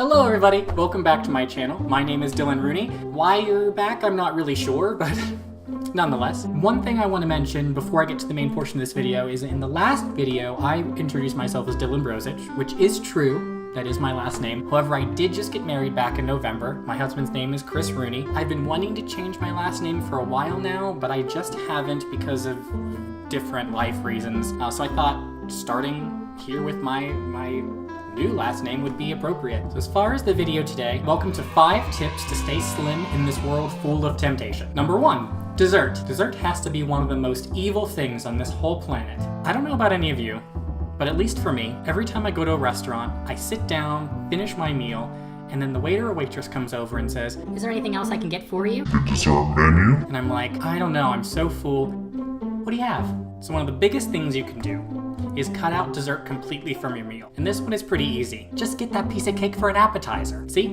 Hello everybody, welcome back to my channel. My name is Dylan Rooney. Why you're back, I'm not really sure, but nonetheless. One thing I want to mention before I get to the main portion of this video is in the last video, I introduced myself as Dylan Brozich, which is true. That is my last name. However, I did just get married back in November. My husband's name is Chris Rooney. I've been wanting to change my last name for a while now, but I just haven't because of different life reasons. So I thought starting here with my new last name would be appropriate. So as far as the video today, welcome to 5 tips to stay slim in this world full of temptation. Number 1, dessert. Dessert has to be one of the most evil things on this whole planet. I don't know about any of you, but at least for me, every time I go to a restaurant, I sit down, finish my meal, and then the waiter or waitress comes over and says, "Is there anything else I can get for you?" The dessert menu? And I'm like, I don't know, I'm so full. What do you have? So one of the biggest things you can do is cut out dessert completely from your meal. And this one is pretty easy. Just get that piece of cake for an appetizer. See?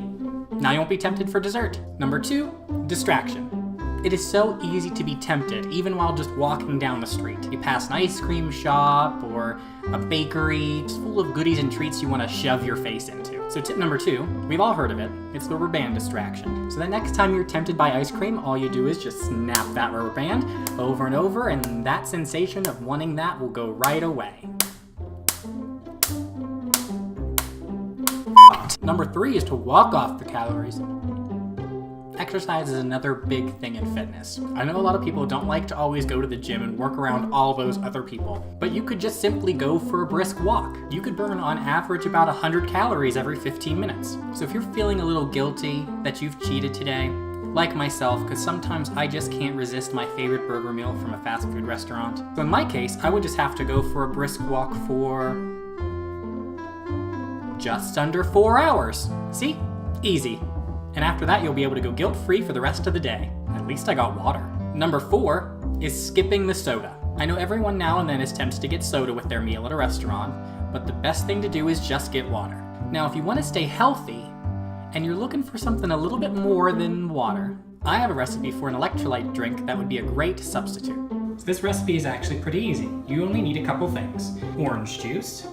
Now you won't be tempted for dessert. Number 2, distraction. It is so easy to be tempted, even while just walking down the street. You pass an ice cream shop or a bakery, just full of goodies and treats you want to shove your face into. So tip number 2, we've all heard of it. It's the rubber band distraction. So the next time you're tempted by ice cream, all you do is just snap that rubber band over and over, and that sensation of wanting that will go right away. Number 3 is to walk off the calories. Exercise is another big thing in fitness. I know a lot of people don't like to always go to the gym and work around all those other people, but you could just simply go for a brisk walk. You could burn on average about 100 calories every 15 minutes. So if you're feeling a little guilty that you've cheated today, like myself, because sometimes I just can't resist my favorite burger meal from a fast food restaurant. So in my case, I would just have to go for a brisk walk for just under 4 hours. See? Easy. And after that, you'll be able to go guilt-free for the rest of the day. At least I got water. Number 4 is skipping the soda. I know everyone now and then is tempted to get soda with their meal at a restaurant, but the best thing to do is just get water. Now, if you want to stay healthy, and you're looking for something a little bit more than water, I have a recipe for an electrolyte drink that would be a great substitute. So this recipe is actually pretty easy. You only need a couple things. Orange juice,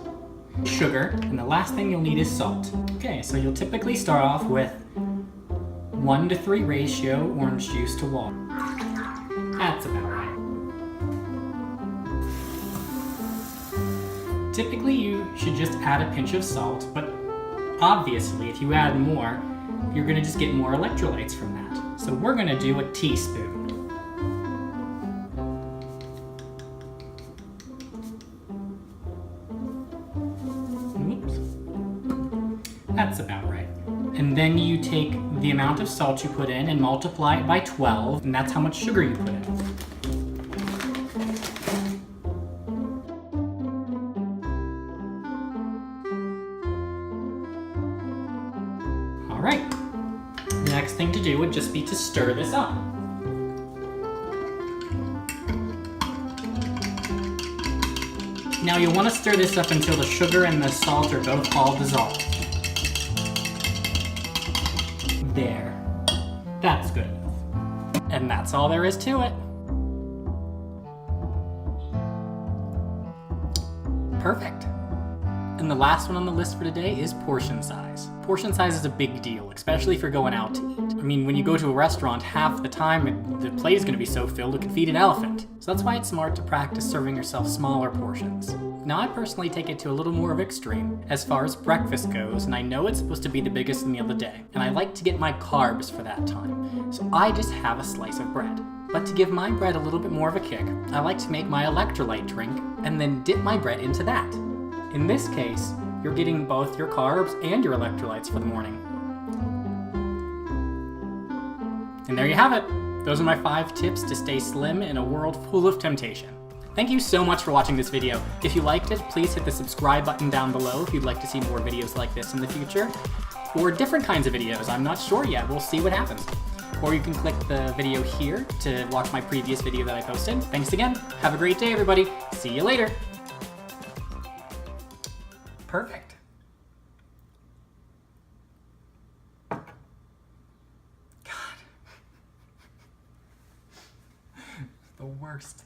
sugar, and the last thing you'll need is salt. Okay, so you'll typically start off with 1-to-3 ratio orange juice to water. That's about right. Typically you should just add a pinch of salt, but obviously if you add more, you're gonna just get more electrolytes from that. So we're gonna do a teaspoon. Oops. That's about right. And then you take the amount of salt you put in and multiply it by 12, and that's how much sugar you put in. All right, the next thing to do would just be to stir this up. Now you'll want to stir this up until the sugar and the salt are both all dissolved. There. That's good enough. And that's all there is to it. Perfect. And the last one on the list for today is portion size. Portion size is a big deal, especially if you're going out to eat. I mean, when you go to a restaurant, half the time the plate is going to be so filled it could feed an elephant. So that's why it's smart to practice serving yourself smaller portions. Now I personally take it to a little more of extreme as far as breakfast goes, and I know it's supposed to be the biggest meal of the day, and I like to get my carbs for that time. So I just have a slice of bread. But to give my bread a little bit more of a kick, I like to make my electrolyte drink and then dip my bread into that. In this case, you're getting both your carbs and your electrolytes for the morning. And there you have it. Those are my 5 tips to stay slim in a world full of temptation. Thank you so much for watching this video. If you liked it, please hit the subscribe button down below if you'd like to see more videos like this in the future. Or different kinds of videos, I'm not sure yet, we'll see what happens. Or you can click the video here to watch my previous video that I posted. Thanks again, have a great day everybody, see you later. Perfect. God. The worst thing.